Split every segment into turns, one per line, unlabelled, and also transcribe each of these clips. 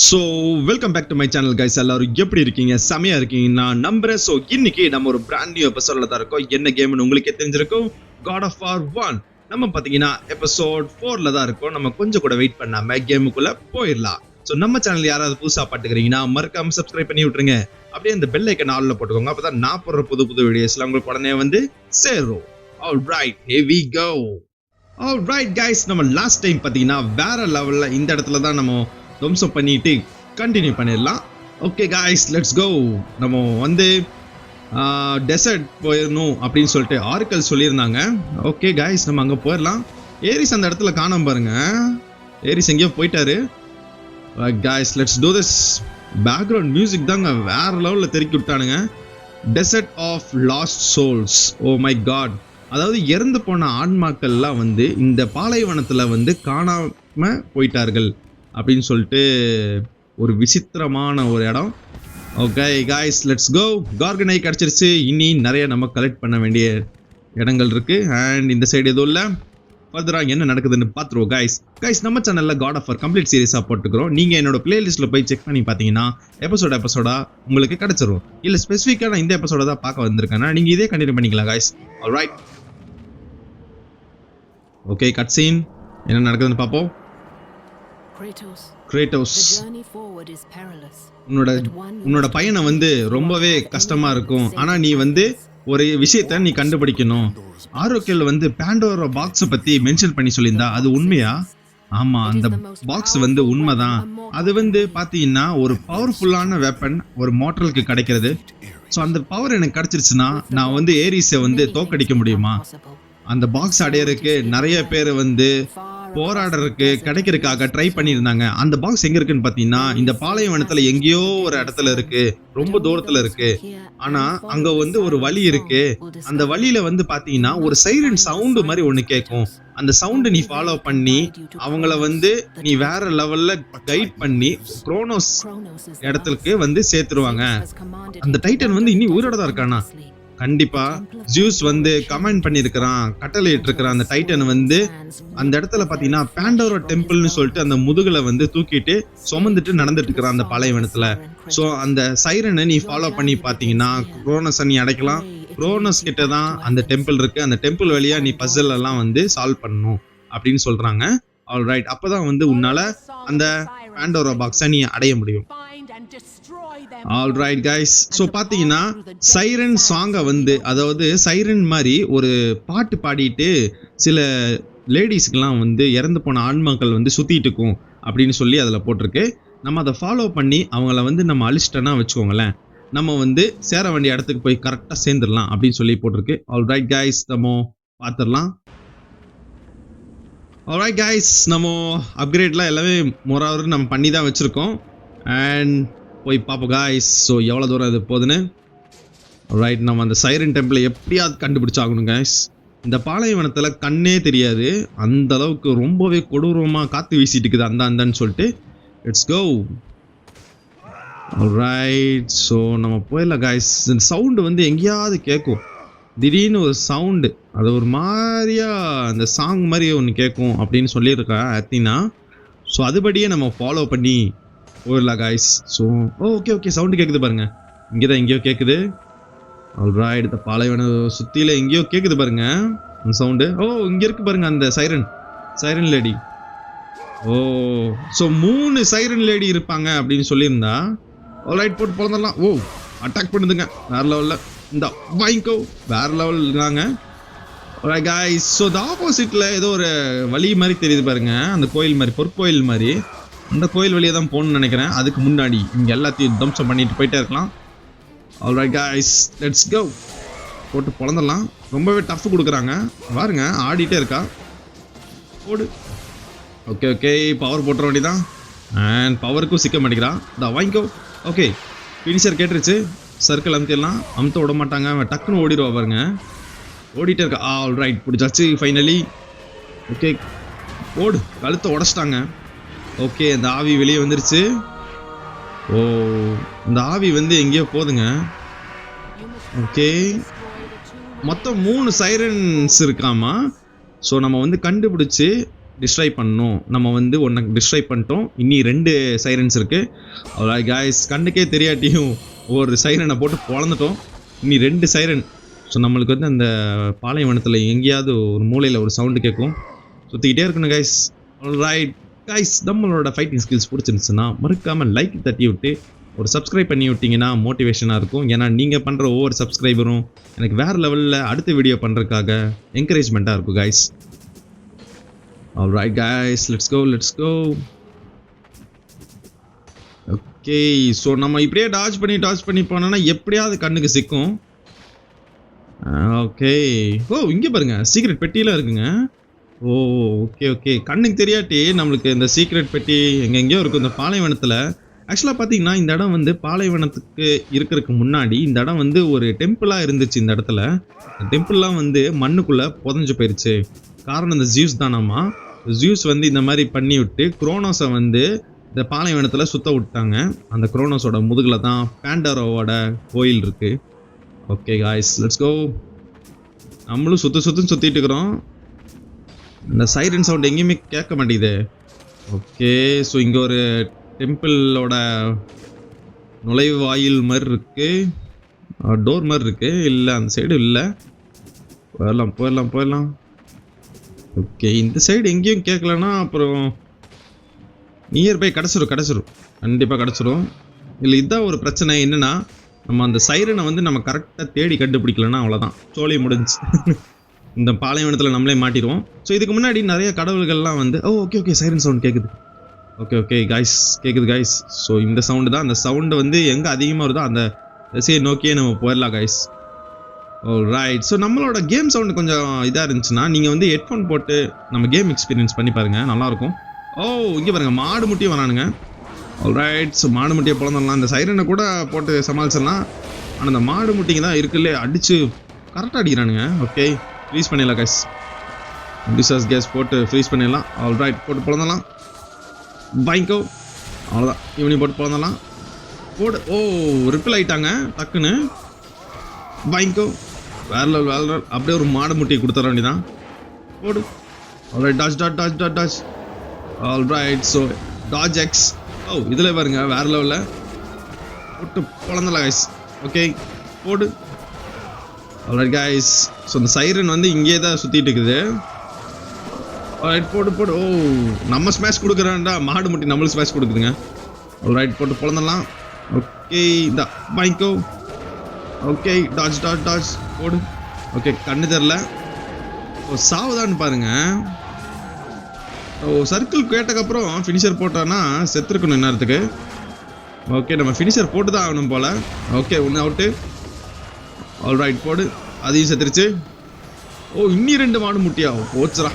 So welcome back to my channel guys. எல்லாரும் எப்படி இருக்கீங்க? செமையா இருக்கீங்க நான் நம்புறேன். ஸோ இன்னைக்கு நம்ம ஒரு பிராண்ட் நியூ எபிசோட்ல தான் இருக்கோம். என்ன கேம்னு உங்களுக்கே தெரிஞ்சிருக்கும். God of War 1 நம்ம பார்த்தீங்கன்னா எபிசோட் 4ல தான் இருக்கோம். நம்ம கொஞ்சம் கூட வெயிட் பண்ணாம கேமுக்குள்ள போயிடலாம். ஸோ நம்ம சேனல் யாராவது புதுசாக பாட்டுக்கிறீங்கன்னா மறக்காம சப்ஸ்கிரைப் பண்ணி விட்டுருங்க. அப்படியே அந்த பெல் ஐக்கன் ஆல்ல போட்டுக்கோங்க. அப்பதான் நான் போடுற புது புது வீடியோஸ்லாம் உங்களுக்கு உடனே வந்து சேரும். Alright, here we go. Alright guys, நம்ம லாஸ்ட் டைம் பார்த்தீங்கன்னா வேற லெவல்ல இந்த இடத்துல தான் நம்ம தம்சம் பண்ணிட்டு கண்டினியூ பண்ணிடலாம். Okay guys, let's go. நம்ம வந்து டெசர்ட் போயிடணும் அப்படின்னு சொல்லிட்டு ஆர்கல் சொல்லியிருந்தாங்க. ஓகே காய்ஸ், நம்ம அங்கே போயிடலாம். ஏரிஸ் அந்த இடத்துல காணாம பாருங்க. ஏரிஸ் எங்கேயோ போயிட்டாரு. Guys, let's do this. Background music தாங்க வேற லெவலில் தெருக்கி விட்டானுங்க. Desert of Lost Souls. Oh my god, அதாவது இறந்து போன ஆன்மாக்கள்லாம் வந்து இந்த பாலைவனத்தில் வந்து காணாம போயிட்டார்கள் அப்படின்னு சொல்லிட்டு ஒரு விசித்திரமான ஒரு இடம். Okay guys, let's go. கார்கனை கிடச்சிருச்சு. இனி நிறைய நம்ம கலெக்ட் பண்ண வேண்டிய இடங்கள் இருக்கு. அண்ட் இந்த சைடு எதுவும் இல்லை. ஃபர்தராக என்ன நடக்குதுன்னு பார்த்துருவோம் கைஸ். நம்ம சேனலில் God of War கம்ப்ளீட் சீரிஸாக போட்டுக்கிறோம். நீங்கள் என்னோட பிளேலிஸ்ட்டில் போய் செக் பண்ணி பார்த்தீங்கன்னா எபிசோடா உங்களுக்கு கிடச்சிரும். இல்லை ஸ்பெசிஃபிக்காக நான் இந்த எபிசோட தான் பார்க்க வந்திருக்கேன்னா நீங்கள் இதே கண்டினியூ பண்ணிக்கலாம் guys. Alright, okay, cut scene என்ன நடக்குதுன்னு பார்ப்போம். கிரேட்டோஸ், உன்னோட பயணம் வந்து ரொம்பவே கஷ்டமா இருக்கும். ஆனா நீ வந்து ஒரு விஷயத்த நீ கண்டுபிடிக்கணும். ஆரோக்கியல் வந்து பாண்டோரா பாக்ஸ் பத்தி மென்ஷன் பண்ணி சொல்லியிருந்தா அது உண்மையா? ஆமா, அந்த பாக்ஸ் வந்து உண்மைதான். அது வந்து பாத்தீங்கன்னா ஒரு பவர்ஃபுல்லான வெப்பன் ஒரு மார்டலுக்கு கிடைக்கிறது. ஸோ அந்த பவர் எனக்கு கிடைச்சிருச்சுன்னா நான் வந்து ஏரிஸை வந்து தோக்கடிக்க முடியுமா? அந்த பாக்ஸ் அடையறதுக்கு நிறைய பேர் வந்து போராடுறதுக்கு கிடைக்கிறதுக்காக ட்ரை பண்ணியிருந்தாங்க. அந்த பாக்ஸ் எங்க இருக்குன்னு பாத்தீங்கன்னா இந்த பாலைவனத்துல எங்கேயோ ஒரு இடத்துல இருக்கு, ரொம்ப தூரத்துல இருக்கு. ஆனா அங்க வந்து ஒரு வழி இருக்கு. அந்த வழியில வந்து பாத்தீங்கன்னா ஒரு சைரன் சவுண்டு மாதிரி ஒண்ணு கேட்கும். அந்த சவுண்டு நீ ஃபாலோ பண்ணி அவங்கள வந்து நீ வேற லெவல்ல கைட் பண்ணி குரோனோஸ் இடத்துக்கு வந்து சேர்த்துருவாங்க. அந்த டைட்டன் வந்து இனி உயிரோட தான் இருக்கானா? கண்டிப்பா ஜூஸ் வந்து கமெண்ட் பண்ணிருக்கிறான், கட்டளை இருக்கிறான். அந்த டைட்டன் வந்து அந்த இடத்துல பாத்தீங்கன்னா பாண்டோரா டெம்பிள்னு சொல்லிட்டு அந்த முதுகுல வந்து தூக்கிட்டு சுமந்துட்டு நடந்துட்டு இருக்கிறான் அந்த பாலைவனத்துல. சோ அந்த சைரனை நீ ஃபாலோ பண்ணி பாத்தீங்கன்னா குரோனஸை நீ அடைக்கலாம். குரோனஸ் கிட்ட தான் அந்த டெம்பிள் இருக்கு. அந்த டெம்பிள் வழியா நீ பசில் எல்லாம் வந்து சால்வ் பண்ணணும் அப்படின்னு சொல்றாங்க. ஆல்ரைட், அப்பதான் வந்து உன்னால அந்த பாண்டோரா பாக்ஸை நீ அடைய முடியும். ஆல்ரைட் கைஸ், ஸோ பார்த்தீங்கன்னா சைரன் சாங்கை வந்து, அதாவது சைரன் மாதிரி ஒரு பாட்டு பாடிட்டு சில லேடிஸ்க்கெலாம் வந்து இறந்து போன ஆன்மாக்கள் வந்து சுற்றிட்டு இருக்கும் அப்படின்னு சொல்லி அதில் போட்டிருக்கு. நம்ம அதை ஃபாலோ பண்ணி அவங்கள வந்து நம்ம அழிச்சிட்டோன்னா வச்சுக்கோங்களேன், நம்ம வந்து சேர வேண்டிய இடத்துக்கு போய் கரெக்டாக சேர்ந்துடலாம் அப்படின்னு சொல்லி போட்டிருக்கு. ஆல்ரைட் கைஸ், நம்ம பார்த்துடலாம். ஆல்ரைட் கைஸ், நம்ம அப்கிரேட்லாம் எல்லாமே மொராவரு நம்ம பண்ணி தான் வச்சுருக்கோம். அண்ட் போய் பார்ப்போம் காய்ஸ். ஸோ எவ்வளோ தூரம் இது போகுதுன்னு. ரைட், நம்ம அந்த சைரன் டெம்பிளை எப்படியாவது கண்டுபிடிச்சாகணும் காய்ஸ். இந்த பாலைவனத்தில் கண்ணே தெரியாது, அந்த அளவுக்கு ரொம்பவே கொடூரமாக காற்று வீசிட்டு இருக்குது அந்தான்னு சொல்லிட்டு. It's go. ரைட், ஸோ நம்ம போயிடலாம் காய்ஸ். இந்த சவுண்டு வந்து எங்கேயாவது கேட்கும், திடீர்னு ஒரு சவுண்டு, அது ஒரு மாதிரியா அந்த சாங் மாதிரி ஒன்று கேட்கும் அப்படின்னு சொல்லியிருக்கா அத்தினா. ஸோ அதுபடியே நம்ம ஃபாலோ பண்ணி போயிடலாம் காய்ஸ். ஸோ ஓகே, சவுண்டு கேட்குது பாருங்க. இங்கே தான் எங்கேயோ கேட்குது. ஆல்ரைட், இந்த பாலைவன சுற்றியில் எங்கேயோ கேட்குது பாருங்க அந்த சவுண்டு. ஓ, இங்கே இருக்கு பாருங்க அந்த சைரன் லேடி. ஓ, ஸோ 3 சைரன் லேடி இருப்பாங்க அப்படின்னு சொல்லியிருந்தா. ஆல்ரைட், போட்டு பிறந்துடலாம். ஓ, அட்டாக் பண்ணுதுங்க வேற லெவலில். இந்த வாங்கிக்கோ, வேற லெவல் இருக்காங்க. ஆல்ரைட் காய்ஸ், ஸோ இந்த ஆப்போசிட்டில் ஏதோ ஒரு வழி மாதிரி தெரியுது பாருங்க, அந்த கோயில் மாதிரி, பொற்கோயில் மாதிரி. அந்த கோயில் வழியாக தான் போகணும்னு நினைக்கிறேன். அதுக்கு முன்னாடி இங்கே எல்லாத்தையும் தம்சம் பண்ணிட்டு போயிட்டே இருக்கலாம். Alright guys, let's go. போட்டு பிறந்துடலாம். ரொம்பவே டஃப் கொடுக்குறாங்க பாருங்க, ஆடிட்டே இருக்கா. போடு. ஓகே, பவர் போட்டுற வேண்டியதான். அண்ட் பவருக்கும் சிக்க மாட்டேங்கிறான். இந்த வாங்கிக்கோ. ஓகே, ஃபினிஷர் கேட்டுருச்சு. சர்க்கிள் அமுத்த விட மாட்டாங்க. அவன் டக்குன்னு ஓடிடுவா பாருங்க, ஓடிட்டே இருக்கா. ஆல்ரைட், பிடிச்சாச்சு ஃபைனலி. ஓகே, ஓடு. கழுத்தை உடச்சிட்டாங்க. ஓகே, அந்த ஆவி வெளியே வந்துருச்சு. ஓ, இந்த ஆவி வந்து எங்கேயோ போதுங்க. ஓகே, மொத்தம் 3 சைரன்ஸ் இருக்காமா. ஸோ நம்ம வந்து கண்டுபிடிச்சி டிஸ்ட்ராய் பண்ணணும். நம்ம வந்து ஒன்றை டிஸ்ட்ராய் பண்ணிட்டோம். இன்னி 2 சைரன்ஸ் இருக்குது. அவ்வளோ காய்ஸ், கண்ணுக்கே தெரியாட்டியும் ஒரு சைரனை போட்டு பொழந்துட்டோம். இன்னி 2 சைரன். ஸோ நம்மளுக்கு வந்து அந்த பாலைவனத்தில் எங்கேயாவது ஒரு மூலையில் ஒரு சவுண்டு கேட்கும். சுற்றிக்கிட்டே இருக்கணும் கைஸ். ஆல்ரைட் கைஸ், நம்மளோட ஃபைட்டிங் ஸ்கில்ஸ் பிடிச்சிருந்துச்சுன்னா மறக்காமல் லைக் தட்டி விட்டு ஒரு சப்ஸ்கிரைப் பண்ணி விட்டிங்கன்னா மோட்டிவேஷனாக இருக்கும். ஏன்னா நீங்கள் பண்ணுற ஒவ்வொரு சப்ஸ்கிரைபரும் எனக்கு வேறு லெவலில் அடுத்த வீடியோ பண்ணுறதுக்காக என்கரேஜ்மெண்ட்டாக இருக்கும் guys. Alright guys, let's go. Okay, so நம்ம இப்படியே டாச் பண்ணி போனோன்னா எப்படியாவது கண்ணுக்கு சிக்கும். ஓகே, ஓ இங்கே பாருங்க, சீக்ரெட் பெட்டியெலாம் இருக்குங்க. ஓ ஓகே, கண்ணுக்கு தெரியாட்டி நம்மளுக்கு இந்த சீக்ரெட் பெட்டி எங்கெங்கேயோ இருக்கும் இந்த பாலைவனத்தில். ஆக்சுவலாக பார்த்தீங்கன்னா இந்த இடம் வந்து பாலைவனத்துக்கு இருக்கிறதுக்கு முன்னாடி இந்த இடம் வந்து ஒரு டெம்பிளாக இருந்துச்சு. இந்த இடத்துல டெம்பிள்லாம் வந்து மண்ணுக்குள்ளே புதஞ்சு போயிடுச்சு. காரணம் இந்த ஜியூஸ் தானாமா. ஜியூஸ் வந்து இந்த மாதிரி பண்ணி விட்டு குரோனோஸை வந்து இந்த பாலைவனத்தில் சுத்த விட்டாங்க. அந்த குரோனோஸோட முதுகில் தான் பாண்டரோவோட கோயில் இருக்குது. Okay guys, let's go. நம்மளும் சுற்றிட்டு இருக்கிறோம். இந்த சைரன் சவுண்ட் எங்கேயுமே கேட்க மாட்டேங்குது. ஓகே, ஸோ இங்கே ஒரு டெம்பிளோட நுழைவு வாயில் மாதிரி இருக்குது, டோர் மாதிரி இருக்குது. இல்லை, அந்த சைடு இல்லை. போயிடலாம். ஓகே, இந்த சைடு எங்கேயும் கேட்கலன்னா அப்புறம் நியர்பை கிடச்சிரும். கண்டிப்பாக கிடச்சிரும். இல்லை, இதுதான் ஒரு பிரச்சனை. என்னென்னா நம்ம அந்த சைரனை வந்து நம்ம கரெக்டாக தேடி கண்டுபிடிக்கலன்னா அவ்வளோதான், சோழி முடிஞ்சு. இந்த பாலைவனத்தில் நம்மளே மாட்டிடுவோம். ஸோ இதுக்கு முன்னாடி நிறைய கடவுள்கள்லாம் வந்து ஓகே சைரன் சவுண்ட் கேட்குது. ஓகே காய்ஸ், கேட்குது காய்ஸ். ஸோ இந்த சவுண்டு தான், அந்த சவுண்டு வந்து எங்கே அதிகமாக வருதோ அந்த திசையை நோக்கியே நம்ம போயிடலாம் காய்ஸ். ரைட், ஸோ நம்மளோட கேம் சவுண்டு கொஞ்சம் இதாக இருந்துச்சுன்னா நீங்கள் வந்து ஹெட்ஃபோன் போட்டு நம்ம கேம் எக்ஸ்பீரியன்ஸ் பண்ணி பாருங்கள், நல்லாயிருக்கும். இங்கே பாருங்கள், மாடு முட்டியும் வரானுங்க. ஆல்ரைட், ஸோ மாடு முட்டியை பிறந்துடலாம். இந்த சைரனை கூட போட்டு சமாளிச்சிடலாம். ஆனால் இந்த மாடு முட்டிங்க தான் இருக்குல்லே, அடித்து கரெக்டாக அடிக்கிறானுங்க. ஓகே, ஃப்ரீஸ் பண்ணிடலாம் கைஸ். டிசாஸ் கேஸ் போட்டு ஃப்ரீஸ் பண்ணிடலாம். ஆல்ரைட், போட்டு பிறந்தலாம். வாங்கிக்கோ, அவ்வளோதான். ஈவினிங் போட்டு பிறந்தலாம். போடு. ரிப்பிள் ஆகிட்டாங்க டக்குன்னு. வாங்கிக்கோ, வேற லெவல். அப்படியே ஒரு மாடு முட்டியை கொடுத்துட வேண்டியதான். போடு. Alright, dodge. Alright, so dodge X. இதில் பாருங்க, வேற லெவலில் போட்டு பிறந்தலாம் கைஸ். ஓகே, போடு. ஆல்ரைட் கைஸ், ஸோ இந்த சைரன் வந்து இங்கே தான் சுற்றிட்டு இருக்குது. ஆல்ரைட், போடு. நம்ம ஸ்மாஷ் கொடுக்குறான்டா, மாடு முட்டி நம்மளுக்கு ஸ்மாஷ் கொடுக்குதுங்க. ஆல்ரைட், போட்டு பிறந்தலாம். ஓகே, இந்த வாங்கிக்கோ. ஓகே, டாஜ் போடு. ஓகே, கண்ணு தெரில. சாவுதான்னு பாருங்க. சர்க்கிள் கேட்டக்கப்புறம் ஃபினிஷர் போட்டோன்னா செத்துருக்கணும் இந்நேரத்துக்கு. ஓகே, நம்ம ஃபினிஷர் போட்டு தான் ஆகணும் போல். ஓகே, ஒன்று அவுட்டு. ஆல்ரைட், போடு. அதையும் செத்துருச்சு. இன்னி 2 மாடு முட்டியா போச்சுரா.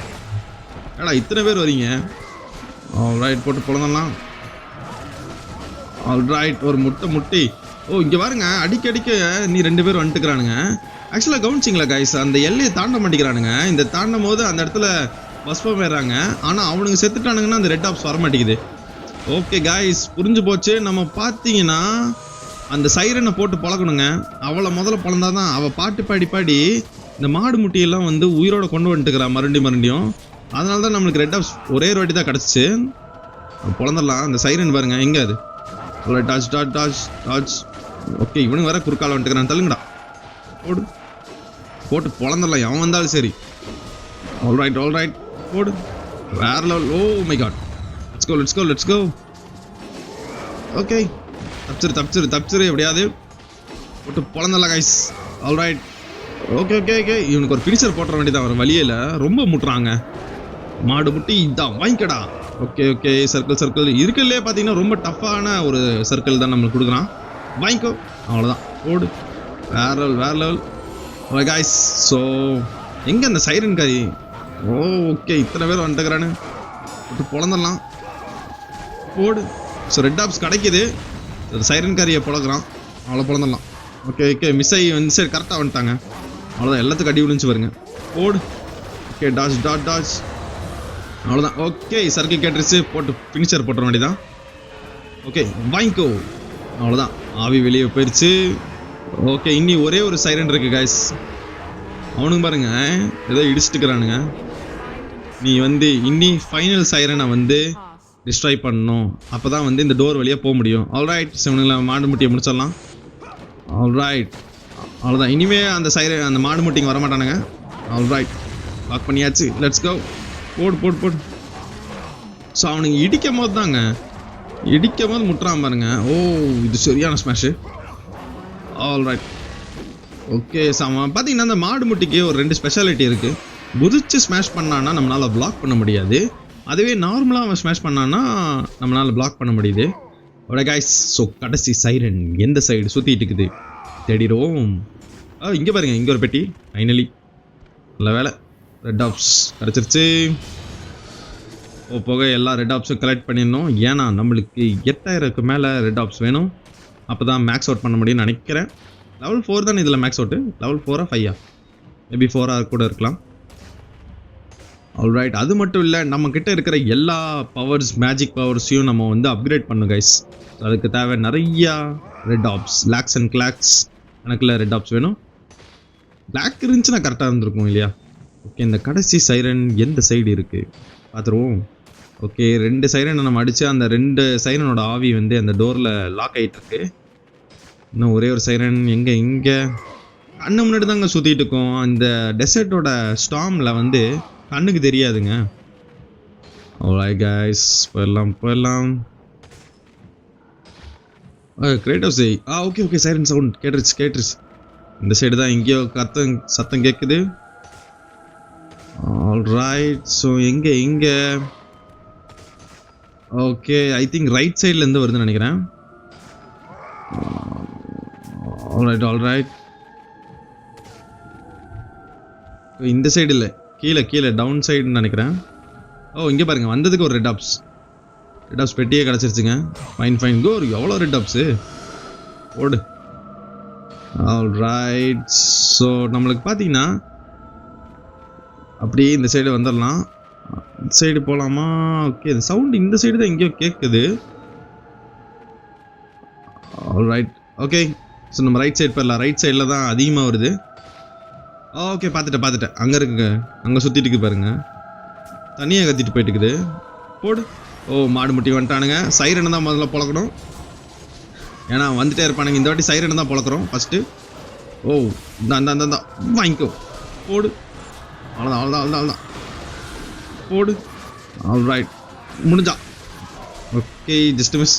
ஏடா இத்தனை பேர் வரீங்க. ஆல்ரைட், போட்டு பிறந்தலாம். ஆல்ரைட், ஒரு முட்டி. இங்கே பாருங்க, அடிக்க நீ 2 பேர் வந்துட்டுக்கிறானுங்க. ஆக்சுவலாக கவனிச்சிங்களா கைஸ், அந்த எல்லையை தாண்ட மாட்டேங்கிறானுங்க. இந்த தாண்டும் போது அந்த இடத்துல பஸ்பம் ஏறாங்க. ஆனால் அவனுங்க செத்துட்டானுங்கன்னா அந்த ரெட் ஆப்ஸ் வர மாட்டேங்குது. ஓகே கைஸ், புரிஞ்சு போச்சு. நம்ம பார்த்தீங்கன்னா அந்த சைரனை போட்டு பழக்கணுங்க. அவளை முதல்ல பழந்தாதான் அவள் பாட்டு பாடி இந்த மாடு முட்டியெல்லாம் வந்து உயிரோட கொண்டு வந்துட்டுக்கிறான் மறுபடியும். அதனால தான் நம்மளுக்கு ரெட் ஆப்ஸ் ஒரே ஒரு வாட்டி தான் கிடச்சிச்சு. பிறந்துடலாம். அந்த சைரன் பாருங்க, எங்கே அது? அவ்வளோ டாச். ஓகே, இவனுங்க வர குறுக்கால வந்துட்டுக்கிறான். தள்ளுங்கடா, போட்டு பிறந்துடலாம். எவன் வந்தாலும் சரி. ஆல்ரைட், போடு. வேற level. Oh my god, let's go. Okay, தப்பிச்சிரு எப்படியாவது. போட்டு பிறந்தலாம் கைஸ். Alright, okay. இவனுக்கு ஒரு ஃபினிஷர் போட்டுற வேண்டியதான், ஒரு வழியில் ரொம்ப முட்டுறாங்க. மாடு முட்டி இதான் வாங்கிக்கடா. ஓகே, சர்க்கிள் இருக்குல்லே பார்த்தீங்கன்னா ரொம்ப டஃப்பான ஒரு சர்க்கிள் தான் நம்மளுக்கு கொடுக்குறான். வாங்கிக்கோ, அவ்வளோதான். போடு. வேற லெவல். கைஸ், ஸோ எங்கே அந்த சைரன் காரி? ஓகே, இத்தனை பேர் வந்துட்டுக்கிறானு. போட்டு பிறந்துடலாம். போடு. ஸோ ரெட் ஆப்ஸ் கிடைக்கிது. சைரன் காரியை பிறகுறான். அவ்வளோ பிறந்துடலாம். ஓகே, மிஸ் ஆகி வந்து சரி கரெக்டாக வந்துட்டாங்க. அவ்வளோதான், எல்லாத்துக்கும் அடி விழுந்துச்சு பாருங்க. போடு. Okay, dodge. அவ்வளோதான். ஓகே, சர்க்கிள் கேட்டுருச்சு. போட்டு ஃபினிஷர் போட்டுற வேண்டியதான். ஓகே, வாங்கிக்கோ. அவ்வளோதான், ஆவி வெளியே போயிடுச்சு. ஓகே, இன்னி ஒரே ஒரு சைரன் இருக்குது கைஸ். அவனுங்க பாருங்க ஏதோ இடிச்சுட்டுக்கிறானுங்க. நீ வந்து இன்னி ஃபைனல் சைரனை வந்து டிஸ்ட்ராய் பண்ணணும். அப்போ தான் வந்து இந்த டோர் வழியாக போக முடியும். ஆல்ரைட், சிவனுங்களை மாடு முட்டியை முடிச்சிடலாம். ஆல்ரைட், அவ்வளோதான். இனிமேல் அந்த மாடு முட்டிங்க வரமாட்டானுங்க. ஆல்ரைட், லாக் பண்ணியாச்சு. Let's go. போடு. ஸோ அவனுங்க இடிக்கும் போது முட்டுறான் பாருங்க. ஓ, இது சரியான ஸ்மாஷு. Alright, okay. பார்த்தீங்கன்னா அந்த மாடு முட்டிக்கு ஒரு 2 ஸ்பெஷாலிட்டி இருக்குது. குதிச்சு ஸ்மாஷ் பண்ணான்னா நம்மளால் பிளாக் பண்ண முடியாது. அதுவே நார்மலாக அவன் ஸ்மாஷ் பண்ணான்னா நம்மளால் பிளாக் பண்ண முடியுது. ஓட கைஸ், ஸோ கடைசி சைரன் எந்த சைடு சுற்றிட்டு இருக்குது தேடிடுவோம். இங்கே பாருங்க, இங்கே ஒரு பெட்டி. ஃபைனலி நல்ல வேலை, ரெட் ஆப்ஸ் கிடச்சிருச்சு. போக எல்லா ரெட் ஆப்ஸும் கலெக்ட் பண்ணிடணும். ஏன்னா நம்மளுக்கு 8000க்கு மேலே ரெட் ஆப்ஸ் வேணும். அப்போ தான் மேக்ஸ் அவுட் பண்ண முடியும்னு நினைக்கிறேன். லெவல் 4 தானே இதில் மேக்ஸ் அவுட்டு. லெவல் 4 5 மேபி 4 கூட இருக்கலாம். ஆல்ரைட், அது மட்டும் இல்லை, நம்மக்கிட்ட இருக்கிற எல்லா பவர்ஸ், மேஜிக் பவர்ஸையும் நம்ம வந்து அப்கிரேட் பண்ணணும் கைஸ். அதுக்கு தேவை நிறையா red apps. Lakhs and clocks கணக்கில் ரெட் ஆப்ஸ் வேணும். பிளாக் இருந்துச்சுன்னா கரெக்டாக இருந்திருக்கும் இல்லையா? ஓகே, இந்த கடைசி சைரன் எந்த சைடு இருக்குது பார்த்துருவோம். ஓகே, 2 சைரனை நம்ம அடித்து அந்த 2 சைரனோட ஆவி வந்து அந்த டோரில் லாக் ஆகிட்டுருக்கு. இன்னும் ஒரே ஒரு சைரன் இங்கே கண்ணு முன்னாடி தாங்க சுற்றிட்டு இருக்கோம். இந்த டெசர்ட்டோட ஸ்டாமில் வந்து கண்ணுக்கு தெரியாதுங்க. ஆல்ரைட் கைஸ், போயிடலாம். கிரேட்டோஸ். ஓகே, சைரன் சவுண்ட் கேட்டுருச்சு. இந்த சைடு தான் எங்கேயோ சத்தம் கேட்குது. ஆல்ரைட், ஸோ எங்கே ஓகே, ஐ திங்க் ரைட் சைட்லேருந்து வருதுன்னு நினைக்கிறேன். ஆல்ரைட், இந்த சைடு இல்லை, கீழே டவுன் சைடுன்னு நினைக்கிறேன். இங்கே பாருங்கள், வந்ததுக்கு ஒரு ரெட் ஆப்ஸ் பெட்டியே கிடச்சிருச்சுங்க. ஃபைன் கோ. எவ்வளோ ரெட் ஆப்ஸு ஓடு. ஆல்ரைட், ஸோ நம்மளுக்கு பார்த்தீங்கன்னா அப்படியே இந்த சைடு வந்துடலாம். இந்த சைடு போகலாமா? ஓகே, இந்த சவுண்டு இந்த சைடு தான் எங்கேயோ கேட்குது. Alright, okay. ஸோ நம்ம ரைட் சைடு போயிடலாம். ரைட் சைடில் தான் அதிகமாக வருது. ஓகே, பார்த்துட்டேன். அங்கே இருக்குங்க, அங்கே சுற்றிட்டு இருக்கு பாருங்க. தனியாக கத்திட்டு போயிட்டுக்குது. போடு. மாடு முட்டி வந்துட்டானுங்க. சைரனை தான் முதல்ல பொழக்கணும். ஏன்னா வந்துட்டே இருப்பானுங்க. இந்த வாட்டி சைரனை தான் பொழக்கிறோம் ஃபஸ்ட்டு. இந்த வாங்கிக்கோ. போடு. அவ்வளோதான். போடு. ஆல்ரைட், முடிஞ்சா. Okay, just miss.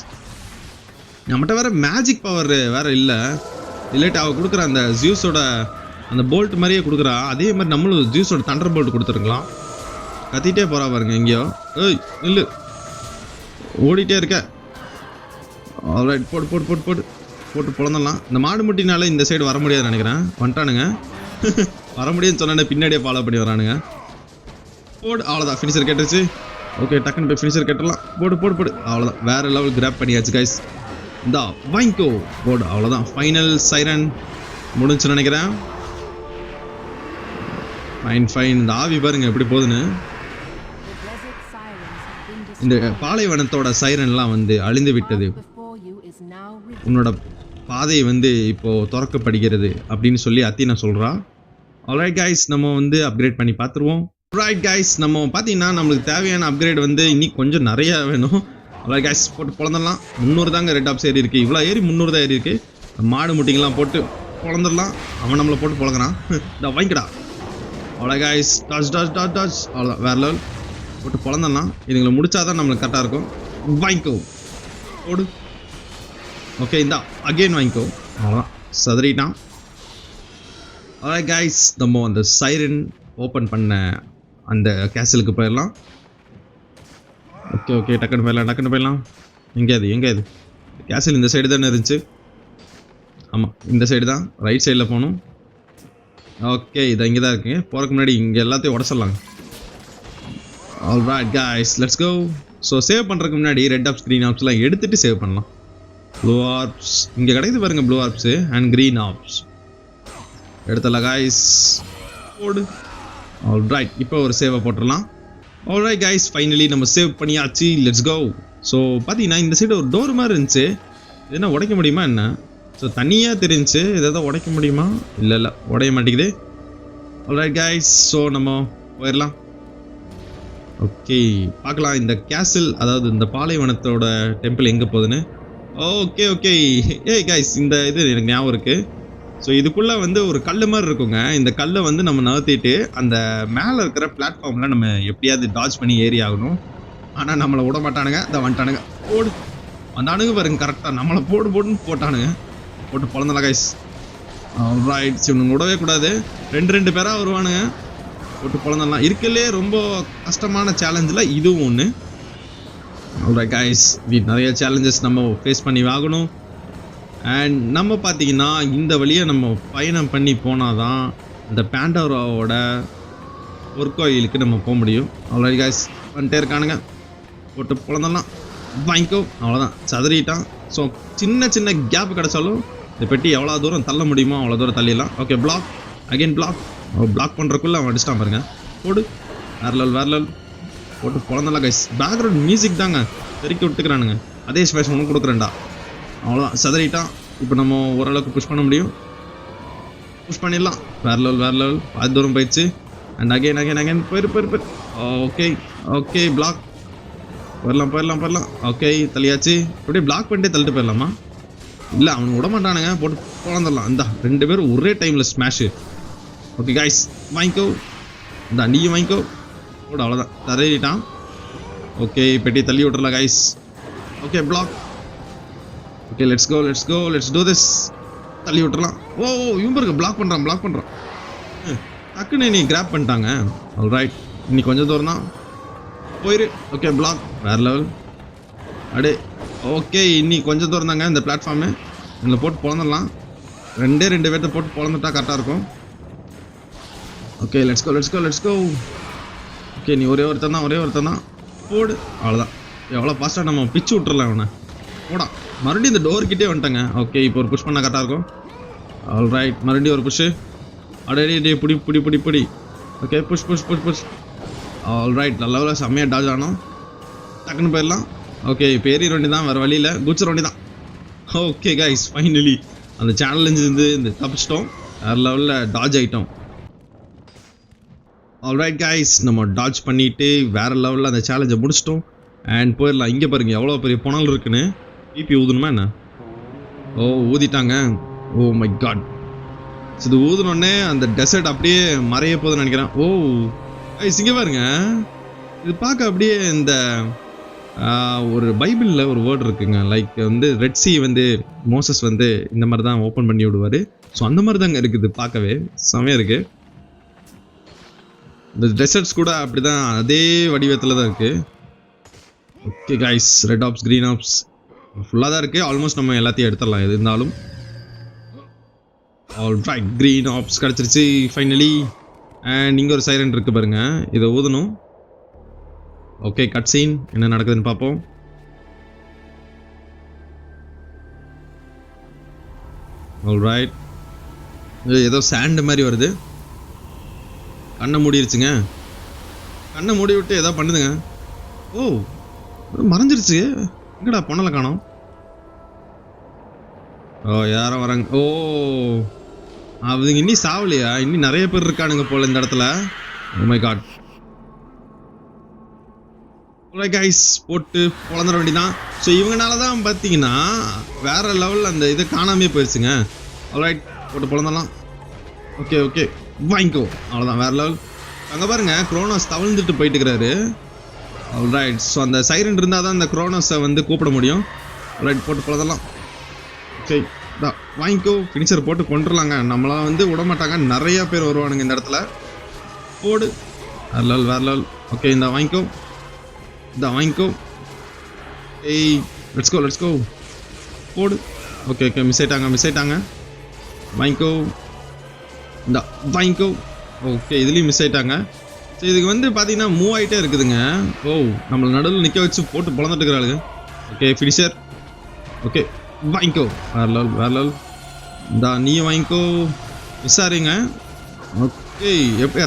நம்மகிட்ட வேறு மேஜிக் பவர் வேறு இல்லை. இல்லாட்டி அவள் கொடுக்குற அந்த ஜியூஸோட அந்த போல்ட் மாதிரியே கொடுக்குறா. அதே மாதிரி நம்மளும் ஜியூஸோட தண்டர் போல்ட் கொடுத்துருக்கலாம். கத்திட்டே போகிறா பாருங்க எங்கேயோ. நில்லு, ஓடிட்டே இருக்க. ஆல்ரைட், போட்டு பொழந்துடலாம். இந்த மாடு முட்டினால இந்த சைடு வர முடியாதுன்னு நினைக்கிறேன். வந்துட்டானுங்க. வர முடியும்னு சொன்னே பின்னாடியே ஃபாலோ பண்ணி வரானுங்க. போடு. அவ்வளோதான், ஃபினிஷர் கேட்டுருச்சு. ஓகே, டக்குன்னு போய் ஃபினிஷர் கேட்டுடலாம். போடு. அவ்வளோதான், வேறு லெவல் கிராப் பண்ணியாச்சு கைஸ். இந்தா வாங்கிக்கோ. போடு. அவ்வளோதான், ஃபைனல் சைரன் முடிஞ்சுன்னு நினைக்கிறேன். ஃபைன். இந்த ஆவி பாருங்க எப்படி போகுதுன்னு. இந்த பாலைவனத்தோட சைரன்லாம் வந்து அழிந்து விட்டது. உன்னோட பாதை வந்து இப்போ திறக்கப்படுகிறது அப்படின்னு சொல்லி அத்தினா சொல்றா. ஆல்ரைட் கைஸ், நம்ம வந்து அப்கிரேட் பண்ணி பார்த்துருவோம். ஆல்ரைட் கைஸ், நம்ம பார்த்தீங்கன்னா நம்மளுக்கு தேவையான அப்கிரேட் வந்து இன்னும் கொஞ்சம் நிறையா வேணும். ஆல்ரைட் கைஸ், போட்டு பொழந்துடலாம். 300 தாங்க ரெட் ஆப்ஸ் ஏறி இருக்கு. இவ்வளோ ஏறி 300 தான் ஏறி இருக்கு. மாடு முட்டிங்கெல்லாம் போட்டு பொழந்துடலாம். அவன் நம்மளை போட்டு பொழக்கிறான். வாங்கிக்கடா. Alright guys, dodge. அவ்வளோதான், வேற லெவல். போட்டு பொழந்துடலாம். இதுங்களை முடிச்சாதான் நம்மளுக்கு கரெக்டாக இருக்கும். வாங்கிக்கோ. போடு. ஓகே, இந்தா அகெயின் வாங்கிக்கோ. அவ்வளோதான், சதறிட்டான். ஆல்ரைட் கைஸ், நம்ம அந்த சைரன் ஓப்பன் பண்ண அந்த கேசலுக்கு போயிடலாம். ஓகே, டக்குன்னு போயிடலாம். எங்கே அது கேசல் இந்த சைடு தானே இருந்துச்சு. ஆமாம், இந்த சைடு தான். ரைட் சைடில் போகணும். ஓகே, இது இங்கே தான் இருக்குங்க. போகிறதுக்கு முன்னாடி இங்கே எல்லாத்தையும் உடச்சிடலாங்க. Alright guys, let's go. So save பண்ணுறதுக்கு முன்னாடி ரெட் ஆப்ஸ், க்ரீன் ஆப்ஸ்லாம் எடுத்துகிட்டு சேவ் பண்ணலாம். ப்ளூ ஆப்ஸ் இங்கே கிடைக்குது பாருங்கள். Blue orbs and green orbs எடுத்துடலாம் கைஸ். போடு. ஆல்ரைட், இப்போ ஒரு சேவை போட்டுடலாம். ஆல்ரைட் கைஸ், ஃபைனலி நம்ம சேவ் பண்ணியாச்சு. Let's go. ஸோ பார்த்தீங்கன்னா இந்த சைடு ஒரு டோர் மாதிரி இருந்துச்சு. என்ன உடைக்க முடியுமா என்ன? ஸோ தனியாக தெரிஞ்சு எதாவது உடைக்க முடியுமா? இல்லை, உடைய மாட்டேங்குது. ஆல்ரைட் கைஸ், ஸோ நம்ம போயிடலாம். ஓகே, பார்க்கலாம் இந்த கேசில், அதாவது இந்த பாலைவனத்தோட டெம்பிள் எங்கே போகுதுன்னு. ஓகே ஓகே, ஏய் கைஸ், இந்த இது எனக்கு ஞாபகம் இருக்குது. ஸோ இதுக்குள்ளே வந்து ஒரு கல் மாதிரி இருக்குங்க. இந்த கல்லை வந்து நம்ம நகர்த்திட்டு அந்த மேலே இருக்கிற பிளாட்ஃபார்மில் நம்ம எப்படியாவது டாஜ் பண்ணி ஏறி ஆகணும். ஆனால் நம்மளை விட மாட்டானுங்க. இதை வந்துட்டானுங்க, போடு வந்தானுங்க பாருங்க. கரெக்டாக நம்மளை போடுன்னு போட்டானுங்க. போட்டு பிறந்தலாம் கைஸ். ரைட், இவனுங்க விடவே கூடாது. ரெண்டு பேராக வருவானுங்க. போட்டு பிறந்தலாம். இருக்கலே ரொம்ப கஷ்டமான சேலஞ்சில் இதுவும் ஒன்று. ரைட் கைஸ், நிறைய சேலஞ்சஸ் நம்ம ஃபேஸ் பண்ணி ஆகணும். அண்ட் நம்ம பார்த்தீங்கன்னா இந்த வழியை நம்ம பயணம் பண்ணி போனால் தான் இந்த பாண்டோராவோட பொற்கோயிலுக்கு நம்ம போக முடியும். ஆல்ரெடி கைஸ் வந்துட்டே இருக்கானுங்க. போட்டு பிறந்தலாம், வாங்கிக்கோ. அவ்வளோதான், சதறிட்டான். ஸோ சின்ன கேப் கிடச்சாலும் இந்த பெட்டி எவ்வளோ தூரம் தள்ள முடியுமோ அவ்வளோ தூரம் தள்ளிடலாம். ஓகே, பிளாக் அகைன் பிளாக் பண்ணுறக்குள்ளே அவன் அடிச்சிட்டான் பாருங்க. போடு, வேற லெவல் போட்டு பிறந்தலாம் கைஸ். பேக்ரவுண்ட் மியூசிக் தாங்க தெறிக்க விட்டுக்கிறானுங்க. அதே ஸ்பேஸ் ஒன்று கொடுக்குறேன்டா. அவ்வளோதான், சதறிட்டான். இப்போ நம்ம ஓரளவுக்கு புஷ் பண்ண முடியும். புஷ் பண்ணிடலாம். வேற லெவல் அது தூரம் போயிடுச்சு. அண்ட் அகைன் போயிரு. Okay block. போயிடலாம். ஓகே, தள்ளியாச்சு. அப்படியே பிளாக் பண்ணிட்டே தள்ளிட்டு போயிடலாமா? இல்லை, அவனுக்கு விட மாட்டானுங்க. போட்டு பிறந்துடலாம். இந்த 2 பேரும் ஒரே டைமில் ஸ்மாஷு. ஓகே கைஸ், வாங்கிக்கோ. இந்த நீயும் வாங்கிக்கோ. போடு, அவ்வளோதான், தரையிட்டான். ஓகே, பெட்டி தள்ளி விட்டுறலாம் guys. Okay, block. Okay, let's do this. தள்ளி விட்டுறலாம். ஓ இவங்க பிளாக் பண்ணுறான். டக்குன்னு நீ கிராப் பண்ணிட்டாங்க. ஆல் ரைட், இன்னி கொஞ்சம் தூரம் தான், போயிரு. Okay, block. வேற லெவல். அடே ஓகே, இன்னி கொஞ்சம் தூரம் தாங்க இந்த பிளாட்ஃபார்மு. இதில் போட்டு பிறந்துடலாம். 2 பேர்த்த போட்டு பிறந்துட்டா கரெக்டாக இருக்கும். Okay, let's go. ஓகே, நீ ஒரே ஒருத்தன் தான். போடு, அவ்வளோதான். எவ்வளோ ஃபாஸ்ட்டாக நம்ம பிச்சு விட்டுறலாம் அவனை. போடா, மறுபடியும் இந்த டோர்கிட்டே வந்துட்டாங்க. ஓகே, இப்போ ஒரு புஷ் பண்ணால் கரெக்டாக இருக்கும். ஆல் ரைட், மறுபடியும் ஒரு புஷ்ஷு. அடே புடி. Okay, push. ஆல் ரைட், நல்ல செம்மையாக டாஜ் ஆனோம். டக்குன்னு போயிடலாம். ஓகே, பேரி வண்டி தான், வேறு வழியில் குச்சர் வண்டி தான். ஓகே கைஸ், ஃபைனலி அந்த சேலஞ்ச் இந்த தப்பிச்சிட்டோம். வேறு லெவலில் டாஜ் ஆகிட்டோம். ஆல்ரைட் கைஸ், நம்ம டாஜ் பண்ணிவிட்டு வேறு லெவலில் அந்த சேலஞ்சை முடிச்சிட்டோம். அண்ட் போயிடலாம். இங்கே பாருங்கள் எவ்வளோ பெரிய புனல் இருக்குன்னு. பிபி ஊதணுமா என்ன? ஓ, ஊதிட்டாங்க. Oh my god. இது ஊதுனோடனே அந்த டெசர்ட் அப்படியே மறைய போகுதுன்னு நினைக்கிறேன். ஓ கைஸ், இங்கே பாருங்க. இது பார்க்க அப்படியே இந்த ஒரு பைபிளில் ஒரு வேர்டு இருக்குங்க. லைக் வந்து ரெட் சி வந்து மோசஸ் வந்து இந்த மாதிரி தான் ஓப்பன் பண்ணி விடுவார். ஸோ அந்த மாதிரி தாங்க இருக்குது, பார்க்கவே செமையாக இருக்குது. இந்த டெசர்ட்ஸ் கூட அப்படி தான், அதே வடிவத்தில் தான் இருக்குது. Okay guys, red apps green apps ஃபுல்லாக தான் இருக்குது. ஆல்மோஸ்ட் நம்ம எல்லாத்தையும் எடுத்துடலாம் எது இருந்தாலும். ஆல் ரைட், க்ரீன் ஆப்ஸ் கிடச்சிருச்சு ஃபைனலி. அண்ட் இங்கே ஒரு சைரன் இருக்குது பாருங்கள், இதை ஊதணும். ஓகே, கட் சீன் என்ன நடக்குதுன்னு பார்ப்போம். ஆல் ரைட், ஏதோ சாண்டு மாதிரி வருது. கண்ணை மூடிருச்சுங்க. கண்ணை மூடி விட்டு ஏதோ பண்ணுதுங்க. ஓ, மறைஞ்சிருச்சு. எங்கடா பொண்ணலை காணோம்? ஓ, யாரும் வராங்க. ஓ, அவங்க இன்னும் சாவலையா? இன்னும் நிறைய பேர் இருக்கானுங்க போல இந்த இடத்துல. ஓ மை காட். கைஸ், போட்டு பொழந்துட வேண்டிதான். ஸோ இவங்கனால தான் பார்த்தீங்கன்னா வேற லெவலில் அந்த இது காணாமே போயிடுச்சுங்க. ஆல்ரைட், போட்டு பொழந்தலாம். ஓகே, வாங்கிக்கோ. அவ்வளோதான், வேற லெவல். அங்கே பாருங்க, குரோனோஸ் தவிழ்ந்துட்டு போயிட்டு இருக்கிறாரு. ஆல்ரைட், ஸோ அந்த சைரன் இருந்தால் தான் அந்த குரோனோஸை வந்து கூப்பிட முடியும். ஆல்ரைட், போட்டு பொழந்தலாம். ஓகே, வாங்கிக்கோ. ஃபினிஷர் போட்டு கொண்டுடலாங்க. நம்மளாம் வந்து விட மாட்டாங்க, நிறையா பேர் வருவானுங்க இந்த இடத்துல. போடு, வேற லெவல். ஓகே, இந்த வாங்கிக்கோ. ஏய், லெட்ஸ் கோ. போடு. ஓகே, மிஸ் ஆயிட்டாங்க. வாங்கிக்கோ. வாங்கிக்கோ. ஓகே, இதுலேயும் மிஸ் ஆயிட்டாங்க. ஸோ இதுக்கு வந்து பார்த்தீங்கன்னா மூவ் ஆகிட்டே இருக்குதுங்க. ஓ, நம்மளை நடுவில் நிற்க வச்சு போட்டு பொழந்துட்டு இருக்கிறாளுங்க. Okay, finisher. ஓகே, வாங்கிக்கோ. வேற லெவல். நீயும் வாங்கிக்கோ. மிஸ் ஆறீங்க. ஓகே,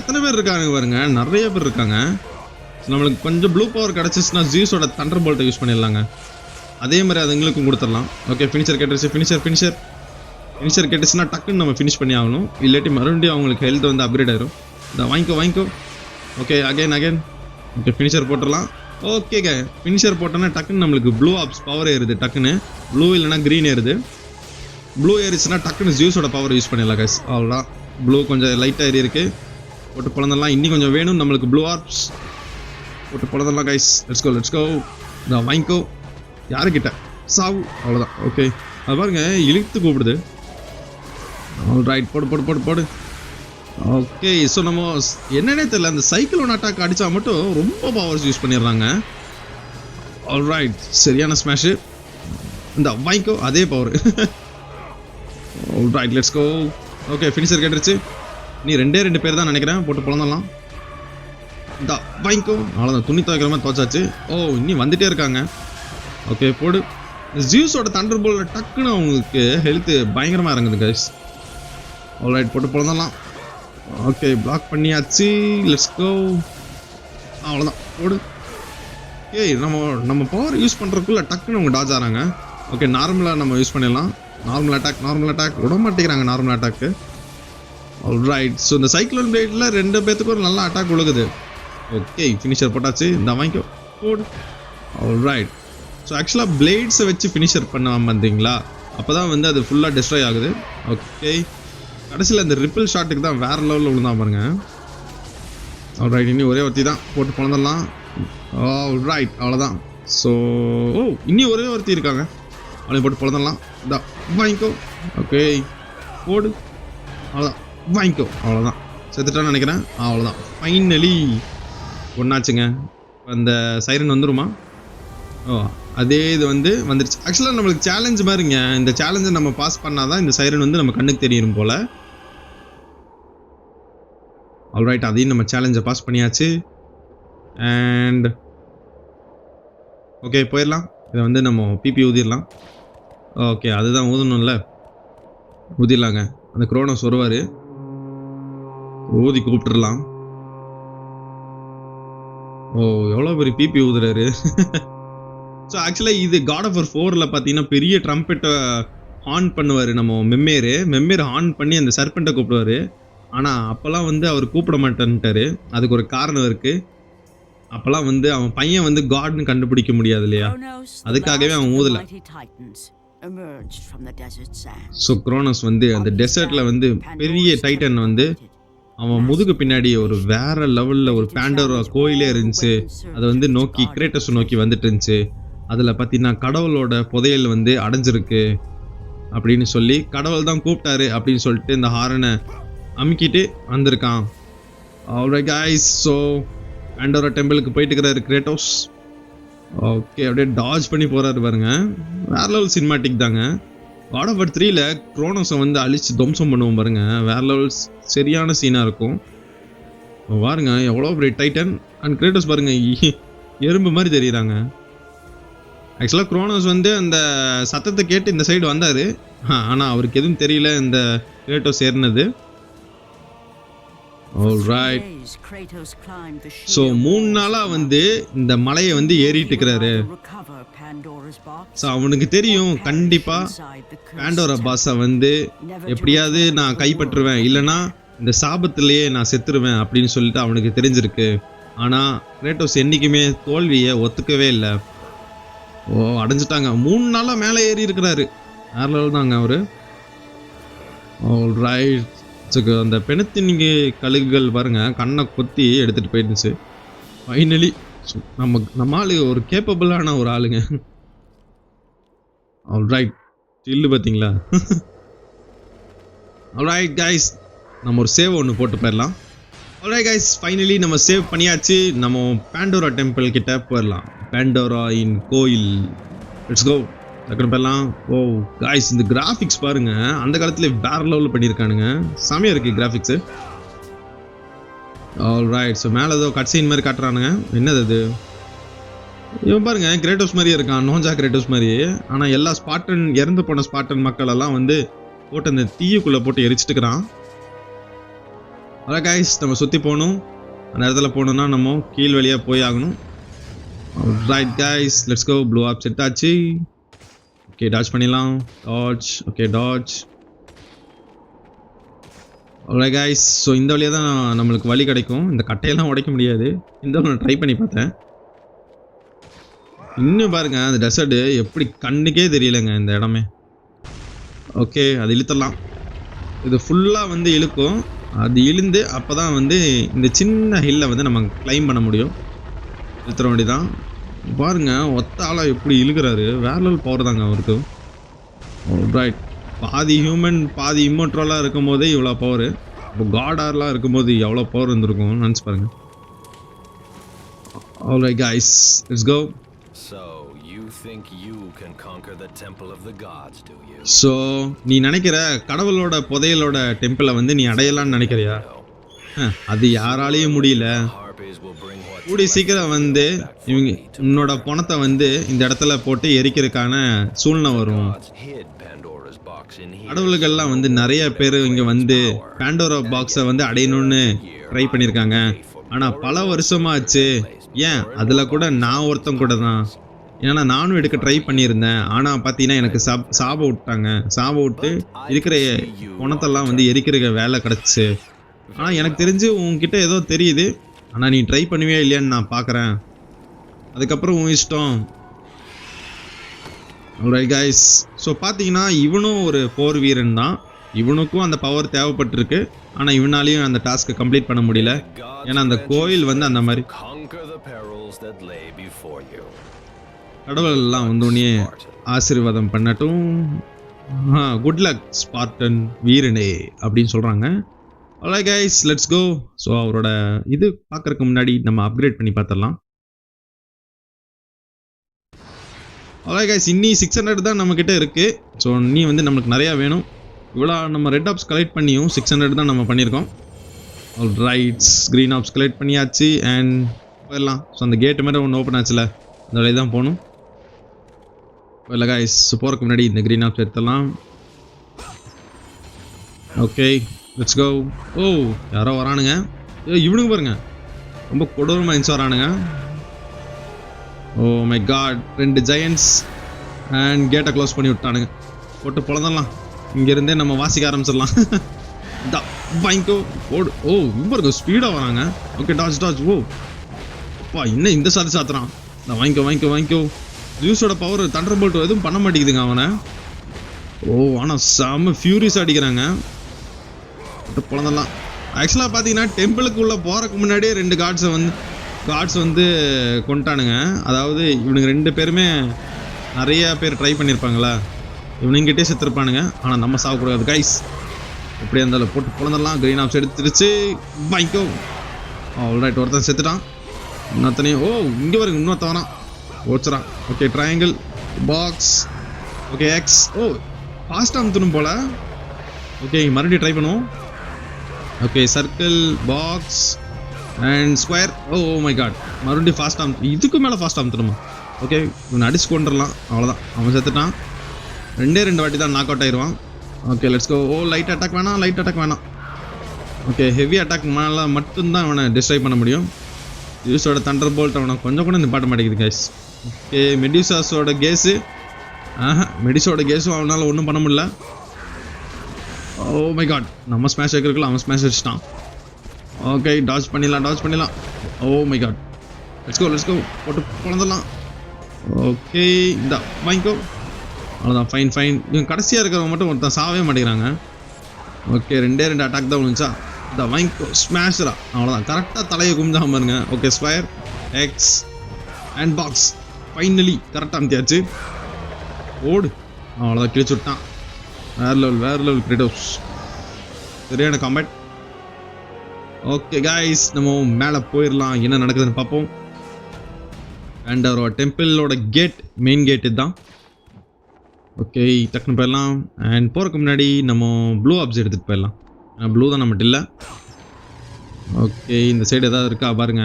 எத்தனை பேர் இருக்காங்க பாருங்க, நிறைய பேர் இருக்காங்க. நம்மளுக்கு கொஞ்சம் ப்ளூ பவர் கிடச்சிச்சுன்னா ஜியூஸோட தண்டர் போல்ட்டை யூஸ் பண்ணிடலாங்க. அதே மாதிரி அது எங்களுக்கும் கொடுத்துடலாம். ஓகே, ஃபினிஷர் கேட்டுருச்சு. ஃபினிஷர் கேட்டுச்சுன்னா டக்குன்னு நம்ம ஃபினிஷ் பண்ணி ஆகணும். இல்லாட்டி மறுபடியும் அவங்களுக்கு ஹெல்த் வந்து அப்கிரேட் ஆயிரும். வாங்கிக்கோ. Okay, again. ஓகே ஃபினிஷர் போட்டுடலாம். ஓகேங்க ஃபினிஷர் போட்டோன்னா டக்குன்னு நம்மளுக்கு ப்ளூ ஆப்ஸ் பவர் ஏறுது. டக்குன்னு ப்ளூ இல்லைனா க்ரீன் ஏறுது. ப்ளூ ஏறிச்சுன்னா டக்குன்னு ஜியூஸோட பவர் யூஸ் பண்ணிடலாம் கைஸ். அவ்வளோதான். ப்ளூ கொஞ்சம் லைட்டாக ஏறி இருக்குது. போட்டு பிறந்தலாம். இன்னும் கொஞ்சம் வேணும் நம்மளுக்கு ப்ளூ ஆப்ஸ். போட்டு பிறந்தலாம் கைஸ். லெட்ஸ் கோ. நான் வாங்கிக்கோ. யாருக்கிட்ட சாவு. அவ்வளோதான். ஓகே அது பாருங்க இழுத்து கூப்பிடுது. ரைட் போடு. ஓகே ஸோ நம்ம என்னன்னே தெரியல, அந்த சைக்கிளோன் அட்டாக் அடித்தா மட்டும் ரொம்ப பவர்ஸ் யூஸ் பண்ணிடுறாங்க. ஆல்ரைட் சரியான ஸ்மாஷு. இந்த வாங்கிக்கோ அதே power. Alright let's go. Okay finisher கேட்டுருச்சு. நீ 2 பேர் தான் நினைக்கிறேன். போட்டு பிறந்தலாம். இந்த வாங்கிக்கோ. அவ்வளோதான். துணி துவைக்கிற மாதிரி துவைச்சாச்சு. ஓ இன்னும் வந்துகிட்டே இருக்காங்க. ஓகே போடு. ஜியூஸோட தண்டர் போல்ல டக்குன்னு அவங்களுக்கு ஹெல்த்து பயங்கரமாக இறங்குது கைஸ். ஆல்ரைட் போட்டு பிறந்தலாம். ஓகே பிளாக் பண்ணியாச்சு. Let's go. அவ்வளோதான் போடு. ஏய் நம்ம பவர் யூஸ் பண்ணுறதுக்குள்ள டக்குன்னு அவங்க டாஜ் ஆகிறாங்க. ஓகே நார்மலாக நம்ம யூஸ் பண்ணிடலாம். நார்மல் அட்டாக் விட மாட்டேங்கிறாங்க நார்மல் அட்டாக்கு. ஆல்ரைட் ஸோ இந்த சைக்ளோன் பிளேடில் 2 பேர்த்துக்கு ஒரு நல்ல அட்டாக் விழுகுது. ஓகே ஃபினிஷர் போட்டாச்சு. இந்த வாங்கிக்கோ போடு. ஆல்ரைட் ஸோ ஆக்சுவலாக பிளேட்ஸை வச்சு ஃபினிஷர் பண்ண வந்தீங்களா, அப்போ தான் வந்து அது ஃபுல்லாக டிஸ்ட்ராய் ஆகுது. ஓகே கடைசியில் இந்த ரிப்பிள் ஷாட்டுக்கு தான் வேறு லெவலில் விழுந்தா பாருங்க. ஆல்ரைட் இன்னும் ஒரே ஒருத்தி தான். போட்டு பிறந்தலாம். ஆல்ரைட் அவ்வளோதான். ஸோ இன்னும் ஒரே ஒருத்தி இருக்காங்க. அவளையும் போட்டு பிறந்தலாம். இந்த வாங்கிக்கோ. ஓகே போடு. அவ்வளோதான் வாங்கிக்கோ. அவ்வளோதான் செத்துட்டான்னு நினைக்கிறேன். அவ்வளோதான் ஃபைனலி ஒன்றாச்சுங்க. அந்த சைரன் வந்துருமா? அதே இது வந்துருச்சு. ஆக்சுவலாக நம்மளுக்கு சேலஞ்ச் மாதிரிங்க. இந்த சேலஞ்சை நம்ம பாஸ் பண்ணாதான் இந்த சைரன் வந்து நம்ம கண்ணுக்கு தெரியும் போல். ஆல்ரைட் அதையும் நம்ம சேலஞ்சை பாஸ் பண்ணியாச்சு. அண்ட் ஓகே போயிடலாம். இதை வந்து நம்ம பிபி ஊதிடலாம். ஓகே அதுதான் ஊதணும்ல, ஊதிடலாங்க. அந்த குரோனோஸ் வருவார், ஊதி கூப்பிட்டுடலாம். எவ்வளோ பெரிய பிபி ஊதுறாரு. ஸோ ஆக்சுவலாக இது God of War 4ல் பார்த்தீங்கன்னா பெரிய ட்ரம்பெட்டை ஹார்ன் பண்ணுவார் நம்ம மெம்மேர் ஹார்ன் பண்ணி அந்த சர்பெண்ட்டை கூப்பிடுவார். ஆனால் அப்போல்லாம் வந்து அவர் கூப்பிட மாட்டேன்ட்டார். அதுக்கு ஒரு காரணம் இருக்குது. அப்போல்லாம் வந்து அவன் பையன் வந்து காட்னு கண்டுபிடிக்க முடியாது இல்லையா, அதுக்காகவே அவன் ஊதலை. ஸோ குரோனோஸ் வந்து அந்த டெசர்ட்டில் வந்து பெரிய டைட்டன் வந்து அவன் முதுகு பின்னாடி ஒரு வேற லெவலில் ஒரு பேண்டோரா கோயிலே இருந்துச்சு. அதை வந்து நோக்கி கிரேட்டஸ் நோக்கி வந்துட்டு இருந்துச்சு. அதில் பார்த்தீங்கன்னா கடவுளோட புதையல் வந்து அடைஞ்சிருக்கு அப்படின்னு சொல்லி கடவுள் தான் கூப்பிட்டாரு அப்படின்னு சொல்லிட்டு இந்த ஹாரனை அமுக்கிட்டு வந்திருக்கான். ஆல்ரைட் கைஸ், ஸோ பேண்டோரா டெம்பிளுக்கு போயிட்டு இருக்கிறாரு கிரேட்டோஸ். ஓகே அப்படியே டாஜ் பண்ணி போகிறாரு பாருங்க. வேற லெவல் சினிமாட்டிக் தாங்க. God of War 3ல குரோனோஸை வந்து அழிச்சு துவம்சம் பண்ணுவோம் பாருங்க. வேற லெவல் சரியான சீனாக இருக்கும் பாருங்க. எவ்வளோ பெரிய டைட்டன் அண்ட் கிரேட்டோஸ் பாருங்க எறும்பு மாதிரி தெரியுறாங்க. ஆக்சுவலாக குரோனோஸ் வந்து அந்த சத்தத்தை கேட்டு இந்த சைடு வந்தார். ஆனால் அவருக்கு எதுவும் தெரியல இந்த கிரேட்டோஸ் ஏறினது. ஆல்ரைட் ஸோ 3 நாளாக வந்து இந்த மலையை வந்து ஏறிட்டு இருக்கிறாரு. ஸோ அவனுக்கு தெரியும் கண்டிப்பாக பேண்டோரா பாஸை வந்து எப்படியாவது நான் கைப்பற்றுவேன், இல்லைனா இந்த சாபத்திலேயே நான் செத்துருவேன் அப்படின்னு சொல்லிட்டு அவனுக்கு தெரிஞ்சிருக்கு. ஆனால் கிரேட்டோஸ் என்றைக்குமே தோல்வியை ஒத்துக்கவே இல்லை. அடைஞ்சிட்டாங்க. 3 நாளாக மேலே ஏறி இருக்கிறாரு. வேற லெவல் தாங்க அவரு. ஆல்ரைட் அந்த பெணத்தினிங்க கழுகுகள் பாருங்க கண்ணை கொத்தி எடுத்துகிட்டு போயிடுச்சு. ஃபைனலி நம்ம ஆளு ஒரு கேப்பபிளான ஒரு ஆளுங்க. ஆல்ரைட் சில்லு பார்த்தீங்களா. ஆல்ரைட் கைஸ், நம்ம ஒரு சேவ் ஒன்று போட்டு போயிடலாம். ஆல்ரைட் கைஸ், ஃபைனலி நம்ம சேவ் பண்ணியாச்சு. நம்ம பேண்டோரா டெம்பிள் கிட்ட போயிடலாம். பேண்டோரா இன் கோயில். Let's go. டக்குனு போயிடலாம். கைஸ் இந்த கிராஃபிக்ஸ் பாருங்க, அந்த காலத்துல வேற லெவலில் பண்ணியிருக்கானுங்க. செமையாக இருக்குது கிராஃபிக்ஸு. ஆல்ரைட் ஸோ மேலே ஏதோ கட்சீன் மாதிரி காட்டுறானுங்க. என்னது அது? இவன் பாருங்க கிரேட்டோஸ் மாதிரியே இருக்கான், நோஞ்சா கிரேட்டோஸ் மாதிரியே. ஆனால் எல்லா ஸ்பாட்டன் இறந்து போன ஸ்பாட்டன் மக்கள் எல்லாம் வந்து போட்டு அந்த தீயுக்குள்ளே போட்டு எரிச்சிட்டுக்கிறான். அதான் கைஸ் நம்ம சுற்றி போகணும். அந்த இடத்துல போகணுன்னா நம்ம கீழ் வழியாக போய் ஆகணும். Right guys let's go. Blue orb set ஆச்சு. ஓகே டாட்ச் பண்ணிடலாம். Touch. Okay touch. Alright guys, so இந்த வழியாக தான் நம்மளுக்கு வழி கிடைக்கும். இந்த கட்டையெல்லாம் உடைக்க முடியாது. இந்த நான் ட்ரை பண்ணி பார்த்தேன். இன்னும் பாருங்க அந்த டெசர்ட் எப்படி கண்ணுக்கே தெரியலங்க இந்த இடமே. ஓகே, அது இழுத்துடலாம். இது ஃபுல்லாக வந்து இழுக்கும். அது இழுந்து அப்போ தான் வந்து இந்த சின்ன ஹில்லை வந்து நம்ம கிளைம் பண்ண முடியும். இழுத்துற வேண்டி தான். பாருங்க ஒத்த ஆளாக எப்படி இழுக்கிறாரு. வேற லெவல் பவர் தாங்க அவருக்கு. ரைட், பாதி ஹியூமன் பாதி இம்மோட்ரலாக இருக்கும் போதே இவ்வளோ பவர். இப்போ காடார்லாம் இருக்கும்போது எவ்வளோ பவர் இருந்திருக்கும் நினச்சி பாருங்க. Alright guys, let's go. So நீ நினைக்கிற கடவுளோட புதையலோட டெம்பிளை வந்து நீ அடையலான்னு நினைக்கிறியா? அது யாராலையும் முடியல. கூடி சீக்கிரம் வந்து இவங்க உன்னோட பணத்தை வந்து இந்த இடத்துல போட்டு எரிக்கிறதுக்கான சூழ்நிலை வரும். கடவுள்கள்லாம் வந்து நிறைய பேர் இங்கே வந்து பாண்டோரா பாக்ஸை வந்து அடையணும்னு ட்ரை பண்ணியிருக்காங்க. ஆனால் பல வருஷமாச்சு. ஏன் அதில் கூட நான் ஒருத்தன் கூட தான். ஏன்னா நானும் எடுக்க ட்ரை பண்ணியிருந்தேன். ஆனால் பார்த்தீங்கன்னா எனக்கு சாப விட்டாங்க. சாப விட்டு இருக்கிற பணத்தெல்லாம் வந்து எரிக்கிற வேலை கிடச்சி. ஆனால் எனக்கு தெரிஞ்சு உங்ககிட்ட ஏதோ தெரியுது. ஆனால் நீ ட்ரை பண்ணுவே இல்லையான்னு நான் பார்க்குறேன். அதுக்கப்புறம் உன் இஷ்டம். ஆல்ரைட் गाइस, ஸோ பார்த்தீங்கன்னா இவனும் ஒரு போர் வீரன் தான். இவனுக்கும் அந்த பவர் தேவைப்பட்டிருக்கு. ஆனால் இவனாலையும் அந்த டாஸ்க்கை கம்ப்ளீட் பண்ண முடியல. ஏன்னா அந்த கோயில் வந்து அந்த மாதிரி கடவுளெல்லாம் வந்தோடனே ஆசீர்வாதம் பண்ணட்டும். குட் லக் ஸ்பார்டன் வீரனே அப்படின்னு சொல்கிறாங்க. Alright guys, let's go. So அவரோட இது பார்க்குறதுக்கு முன்னாடி நம்ம அப்கிரேட் பண்ணி பார்த்துடலாம். ஆல்ரைட் गाइस, இன்னி 600 தான் நம்மக்கிட்ட இருக்குது. ஸோ இன்னி வந்து நம்மளுக்கு நிறையா வேணும். இவ்வளோ நம்ம ரெட் ஆப்ஸ் கலெக்ட் பண்ணியும் 600 தான் நம்ம பண்ணியிருக்கோம். ஆல்ரைட்ஸ், க்ரீன் ஆப்ஸ் கலெக்ட் பண்ணியாச்சு அண்ட் போயிடலாம். ஸோ அந்த கேட்டு மாதிரி ஒன்று ஓப்பன் ஆச்சுல, அந்த வழியாக தான் போகணும். இல்லை गाइस, போகிறதுக்கு முன்னாடி இந்த க்ரீன் ஆப்ஸ் எடுத்துடலாம். Okay, let's go. ஓ, யாரோ வரானுங்க. இவனுங்க பாருங்க, ரொம்ப கொடூரமாக இன்ஸ் வரானுங்க. Oh my god, 2 giants and கேட்டை க்ளோஸ் பண்ணி விட்டானுங்க. போட்டு பொழந்தலாம். இங்கேருந்தே நம்ம வாசிக்க ஆரம்பிச்சிடலாம். வாங்கிக்கோ ஓடு. ஓ இவருக்கு ஸ்பீடாக வராங்க. Okay, touch touch. ஓ அப்பா, இன்னும் இந்த சாதி சாத்துறான். வாங்கிக்கோ வாங்கிக்கோ வாங்கிக்கோ. ஜூஸோட பவர் தண்டர் போல்ட் எதுவும் பண்ண மாட்டேங்குதுங்க அவனை. ஓ ஆனால் செம்ம ஃபியூரியஸ் அடிக்கிறாங்க. போட்டு பொழந்தலாம். ஆக்சுவலாக பார்த்தீங்கன்னா டெம்பிளுக்குள்ளே போகிறதுக்கு முன்னாடியே 2 காட்ஸ் வந்து கொண்டானுங்க. அதாவது இவனுங்க 2 பேருமே நிறைய பேர் ட்ரை பண்ணியிருப்பாங்களா, இவனுங்கிட்டே செத்துருப்பானுங்க. ஆனால் நம்ம சாப்பிடக்கூடாது गाइस. எப்படியா இருந்தாலும் போட்டு பொழந்தலாம். க்ரீன் ஆப்ஸ் எடுத்துருச்சு. வாங்கிக்கோ. ஆல்ரைட், ஒருத்தன் செத்துட்டான். இன்னொருத்தனையும். ஓ இங்கே வரும் இன்னொருத்தன் வரான். ஓச்சுறான். Okay, triangle box. Okay, X. Oh ஃபாஸ்ட்டாக அமுத்தணும் போல். ஓகே, மறுபடியும் ட்ரை பண்ணுவோம். Okay, circle box and square. Oh my god, மறுபடியும் ஃபாஸ்ட்டாக இதுக்கு மேலே ஃபாஸ்ட்டாக அமுத்தணுமா? ஓகே, இவனை அடிச்சு கொண்டுடலாம். அவ்வளோதான், அவன் செத்துட்டான். 2 வாட்டி தான் நாக் அவுட் ஆயிடுவான். Okay, let's go. ஓ லைட் அட்டாக் வேணாம். ஓகே, ஹெவி அட்டாக் மேலே மட்டும்தான் அவனை டிஸ்ட்ராய் பண்ண முடியும். யூஸோட தண்டர் போல்ட் அவனை கொஞ்சம் கூட நிப்பாட்ட மாட்டேங்குது गाइस. ஓகே, மெடிசாஸோட கேஸு. மெடிஸோட கேஸும் அவனால் ஒன்றும் பண்ண முடியல. ஓ மை காட், நம்ம ஸ்மாஷ் ஆகிருக்கலாம். அவன் ஸ்மாஷ் அடிச்சிட்டான். ஓகே, டாச் பண்ணிடலாம். Oh my god, let's go. போட்டு குழந்தலாம். ஓகே, இந்த வாங்கிக்கோ. அவ்வளோதான், ஃபைன். இவங்க கடைசியாக இருக்கிறவங்க மட்டும் ஒருத்தன் சாவே மாட்டேங்கிறாங்க. ஓகே, 2 அட்டாக் தான் விழுந்துச்சா. இந்த வாங்கிக்கோ, ஸ்மாஷரா. அவ்வளோதான், கரெக்டாக தலையை கும்பிதான் பாருங்க. Okay, square X and box. Finally கரெக்டாக அமுத்தியாச்சு. ஓடு. அவ்வளோதான், கிழிச்சு விட்டான். வேற லெவல் கிரேட்டோஸ். சரியான காம்பேட். ஓகே गाइस, நம்ம மேலே போயிடலாம். என்ன நடக்குதுன்னு பார்ப்போம். அண்ட் அவரோட டெம்பிளோட கேட், மெயின் கேட் இதுதான். ஓகே, டக்குன்னு போயிடலாம். அண்ட் போகிறதுக்கு முன்னாடி நம்ம ப்ளூ ஆப்ஸ் எடுத்துகிட்டு போயிடலாம். ப்ளூ தான் நம்மகிட்ட இல்லை. ஓகே, இந்த சைடு ஏதாவது இருக்கா பாருங்க.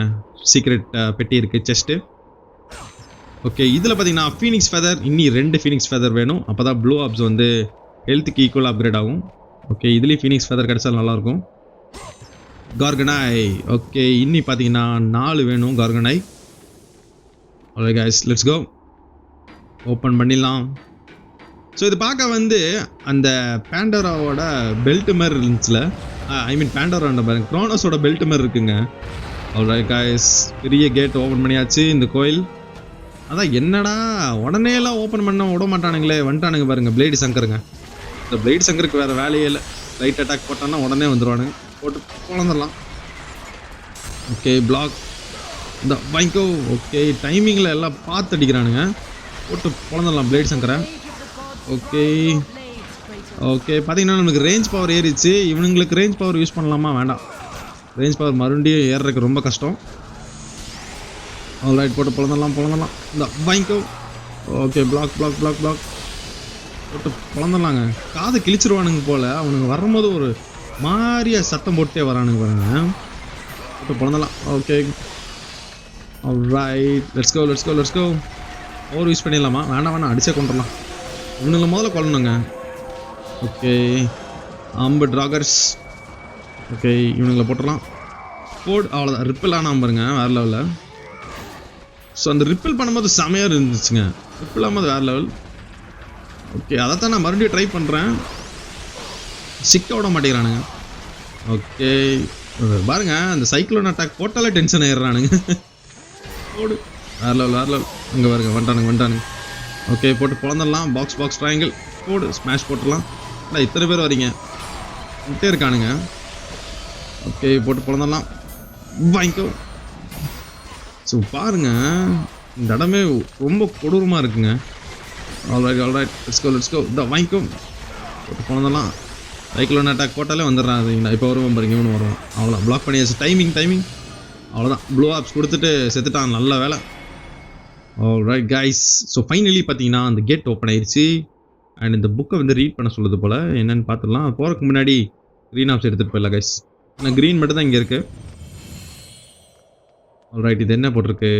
சீக்ரெட் பெட்டி இருக்குது, செஸ்ட்டு. ஓகே, இதில் பார்த்தீங்கன்னா ஃபீனிக்ஸ் ஃபெதர். இன்னி 2 ஃபீனிக்ஸ் ஃபெதர் வேணும். அப்போ தான் ப்ளூ ஆப்ஸ் வந்து ஹெல்த்துக்கு ஈக்குவல் அப்கிரேட் ஆகும். ஓகே, இதுலேயும் ஃபீனிக்ஸ் ஃபெதர் கிடைச்சாலும் நல்லாயிருக்கும். கார்கனாய். ஓகே, இன்னி பார்த்தீங்கன்னா 4 வேணும் கார்கனாய். Alright guys, let's go. Open பண்ணிடலாம். ஸோ இது பார்க்க வந்து அந்த பேண்டராவோட பெல்ட் மாதிரி இருந்துச்சுல, ஐ மீன் பேண்டோராண்ட பாருங்க, க்ரோனோஸோட பெல்ட் மாதிரி இருக்குங்க. ஆல்ரைட் கைஸ், பெரிய கேட் ஓப்பன் பண்ணியாச்சு இந்த கோயில். அதான் என்னடா உடனே எல்லாம் ஓப்பன் பண்ண விட மாட்டானுங்களே, வந்துட்டானுங்க பாருங்க பிளேடு சங்கருங்க. இந்த பிளேடு சங்கருக்கு வேறு வேலையே இல்லை, லைட் அட்டாக் போட்டான்னா உடனே வந்துடுவானுங்க, போட்டு குழந்துடலாம். ஓகே பிளாக் இந்த வாங்கிக்கோ. ஓகே டைமிங்கில் எல்லாம் பார்த்து அடிக்கிறானுங்க, போட்டு குழந்துடலாம் பிளேடு சங்கரை. ஓகே ஓகே பார்த்தீங்கன்னா நமக்கு ரேஞ்ச் பவர் ஏறிச்சு. இவனுங்களுக்கு ரேஞ்ச் பவர் யூஸ் பண்ணலாமா? வேண்டாம், ரேஞ்ச் பவர் மறுபடியும் ஏறுறதுக்கு ரொம்ப கஷ்டம். ஆல்ரைட் போட்டு பிளந்தலாம் இந்த வாங்கிக்கோ. Okay block block block block போட்டு பிளந்துடலாங்க. காதை கிழிச்சிருவானுங்க போல், அவனுங்க வரும்போது ஒரு மாதிரியா சத்தம் போட்டே வரானுங்க பாருங்க, போட்டு பிளந்தலாம். Okay alright let's go. Over use பண்ணிடலாமா? வேணாம் அடிச்சே கொண்டுடலாம். இவனுங்களை முதல்ல கொல்லணுங்க. ஓகே அம்பு ட்ராகர்ஸ். ஓகே இவனுங்களை போட்டுடலாம். போடு அவ்வளோதான், ரிப்பிள் ஆனால் பாருங்க வேறு லெவலில். ஸோ அந்த ரிப்பிள் பண்ணும்போது செமையாக இருந்துச்சுங்க, ரிப்பிள் ஆகும்போது வேறு லெவல். ஓகே அதைத்தான் நான் மறுபடியும் ட்ரை பண்ணுறேன், சிக்க விட மாட்டேங்கிறானுங்க. ஓகே பாருங்க, அந்த சைக்ளோன் அட்டாக் போட்டாலே டென்ஷன் ஆயிடுறானுங்க. போடு வேறு லெவல். அங்கே பாருங்க வந்துட்டானுங்க. ஓகே போட்டு பிறந்துடலாம். பாக்ஸ் ட்ரையாங்கிள் போடு, ஸ்மாஷ் போட்டுடலாம். இல்லை இத்தனை பேர் வரீங்க, விட்டே இருக்கானுங்க. ஓகே போட்டு பிறந்துடலாம், வாங்கிக்கோ. ஸோ பாருங்க இந்த இடமே ரொம்ப கொடூரமாக இருக்குங்க. Alright let's go. இந்த வாங்கிக்கோ, போட்டு பிறந்தலாம். சைக்ளோன் அட்டாக் போட்டாலே வந்துடுறான். அதுங்கண்ணா இப்போ வருவோம் பாருங்க, இவனு வருவான். அவ்வளோதான், பிளாக் பண்ணியாச்சு. டைமிங் அவ்வளோதான், ப்ளூ ஆப்ஸ் கொடுத்துட்டு செத்துட்டான், நல்ல வேலை. ஆல்ரைட் கைஸ், ஸோ ஃபைனலி பார்த்தீங்கன்னா அந்த கேட் ஓப்பன் ஆயிடுச்சு. அண்ட் இந்த புக்கை வந்து ரீட் பண்ண சொல்லுது போல், என்னென்னு பார்த்துடலாம். போகிறதுக்கு முன்னாடி க்ரீன் ஆப்ஸ் எடுத்துகிட்டு போயிடலாம் கைஸ். ஆனால் க்ரீன் மட்டும் தான் இங்கே இருக்குது. ஆல்ரைட் இது என்ன போட்டிருக்கு?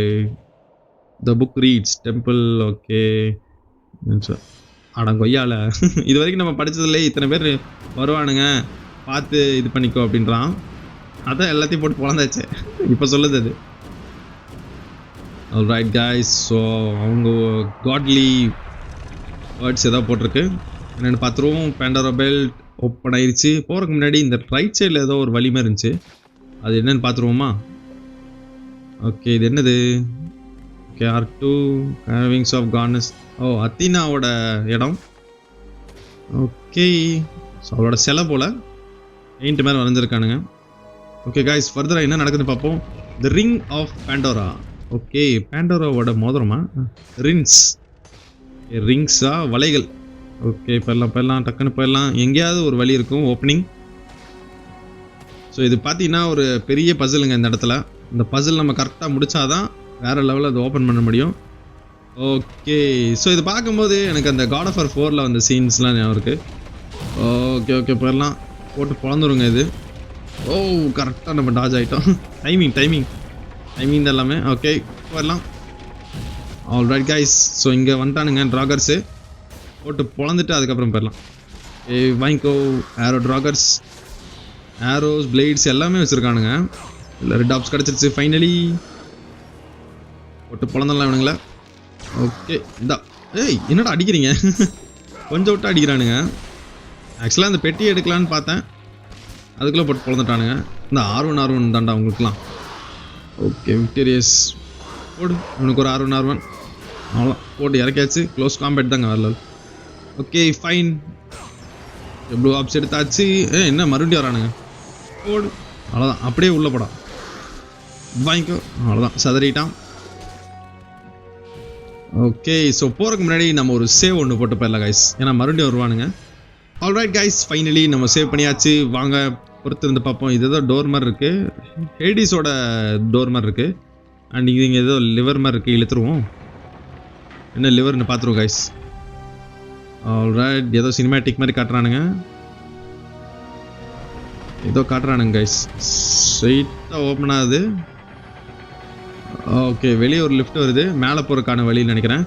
The book reads temple. Okay கொய்யால இது வரைக்கும் நம்ம படித்ததில்லே, இத்தனை பேர் வருவானுங்க பார்த்து இது பண்ணிக்கோ அப்படின்றான். அதான் எல்லாத்தையும் போட்டு பிறந்தாச்சு, இப்போ சொல்லுது அது. ஆல்ரைட் கைஸ், ஸோ அவங்க காட்லி வேர்ட்ஸ் ஏதாவது போட்டிருக்கு, என்னென்னு பார்த்துருவோம். பேண்டோரா பெல்ட் ஓப்பன் ஆயிடுச்சு. போகிறதுக்கு முன்னாடி இந்த ரைட் சைடில் ஏதோ ஒரு வழி மாதிரி இருந்துச்சு, அது என்னென்னு பார்த்துருவோமா? ஓகே இது என்னது? Okay R2 wings of goddess. Oh அத்தீனாவோட இடம். ஓகே ஸோ அவளோட சிலை போல் பெயிண்ட் மேலே வரைஞ்சிருக்கானுங்க. ஓகே காய்ஸ், ஃபர்தராக என்ன நடக்குதுன்னு பார்ப்போம். The ring of Pandora. Okay பேண்டோராவோட மோதிரமா? ரிங்ஸா வலைகள். ஓகே போயிடலாம் டக்குன்னு போயிடலாம். எங்கேயாவது ஒரு வழி இருக்கும் ஓப்பனிங். ஸோ இது பார்த்தீங்கன்னா ஒரு பெரிய பசிலுங்க இந்த இடத்துல. இந்த பசில் நம்ம கரெக்டாக முடிச்சாதான் வேறு லெவலில் அதை ஓப்பன் பண்ண முடியும். ஓகே ஸோ இது பார்க்கும்போது எனக்கு அந்த God of War 4ல் வந்த சீன்ஸ்லாம் ஞாபகம் இருக்குது. ஓகே போயிடலாம், போட்டு பிறந்துருங்க இது. ஓ கரெக்டாக நம்ம டாஜ் ஆகிட்டோம். டைமிங் தான் எல்லாமே. ஓகே போயிடலாம். ஆல்ரைட் கைஸ், ஸோ இங்கே வந்துட்டானுங்க ட்ராகர்ஸு, போட்டு பிறந்துட்டு அதுக்கப்புறம் போயிடலாம். வாங்கிக்கோ. ஆரோ ட்ராகர்ஸ், ஆரோஸ், பிளேட்ஸ் எல்லாமே வச்சுருக்கானுங்க. இல்லை ரெட் ஆப்ஸ் கிடச்சிருச்சு ஃபைனலி. போட்டு பிறந்தலாம் இவனுங்களா. ஓகே இந்தா. என்னடா அடிக்கிறீங்க? கொஞ்சம் விட்டு அடிக்கிறானுங்க. ஆக்சுவலாக அந்த பெட்டி எடுக்கலான்னு பார்த்தேன், அதுக்குள்ளே போட்டு பிறந்துட்டானுங்க. இந்த R1 தாண்டா உங்களுக்குலாம். Okay victorious. போடு இவனுக்கு ஒரு R1 அவ்வளோ போட்டு இறக்கியாச்சு. க்ளோஸ் காம்பேட் தாங்க வரல. ஓகே ஃபைன், ப்ளூ ஆப்ஸ் எடுத்தாச்சு. என்ன மறுபடியும் வரானுங்க? போடு அவ்வளோதான், அப்படியே உள்ள போடா. வாங்கிக்கோ. அவ்வளோதான், சதறிட்டான். ஓகே ஸோ போகிறதுக்கு முன்னாடி நம்ம ஒரு சேவ் ஒன்று போட்டு போயிடலாம் கைஸ், ஏன்னா மறுபடியும் வருவானுங்க. ஆல்ரைட் கைஸ், ஃபைனலி நம்ம சேவ் பண்ணியாச்சு. வாங்க பொறுத்து இருந்து பார்ப்போம். இது ஏதோ டோர் மாதிரி இருக்குது, ஹேடிஸோட டோர் மாதிரி இருக்குது. அண்ட் இங்கே ஏதோ லிவர் மாதிரி இருக்குது, இழுத்துருவோம். என்ன லிவர்னு பார்த்துருவோம் கைஸ். ஆல்ரைட் ஏதோ சினிமேட்டிக் மாதிரி காட்டுறானுங்க, ஏதோ காட்டுறானுங்க கைஸ். ஸ்ட்ரெயிட்டாக ஓப்பன் ஆகுது. ஓகே வெளியே ஒரு லிஃப்ட் வருது, மேலே போகிறதுக்கான வழின்னு நினைக்கிறேன்.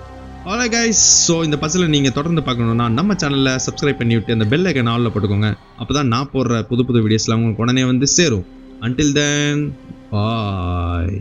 ஆல்ரைட் கைஸ், ஸோ இந்த பஸ்ஸில் நீங்கள் தொடர்ந்து பார்க்கணுன்னா நம்ம சேனலில் சப்ஸ்கிரைப் பண்ணி விட்டு அந்த பெல் ஐக்கன் ஆலில் போட்டுக்கோங்க. அப்போ தான் நான் போடுற புது வீடியோஸ்லாம் உங்களுக்கு உடனே வந்து சேரும். அன்டில் தென் பாய்.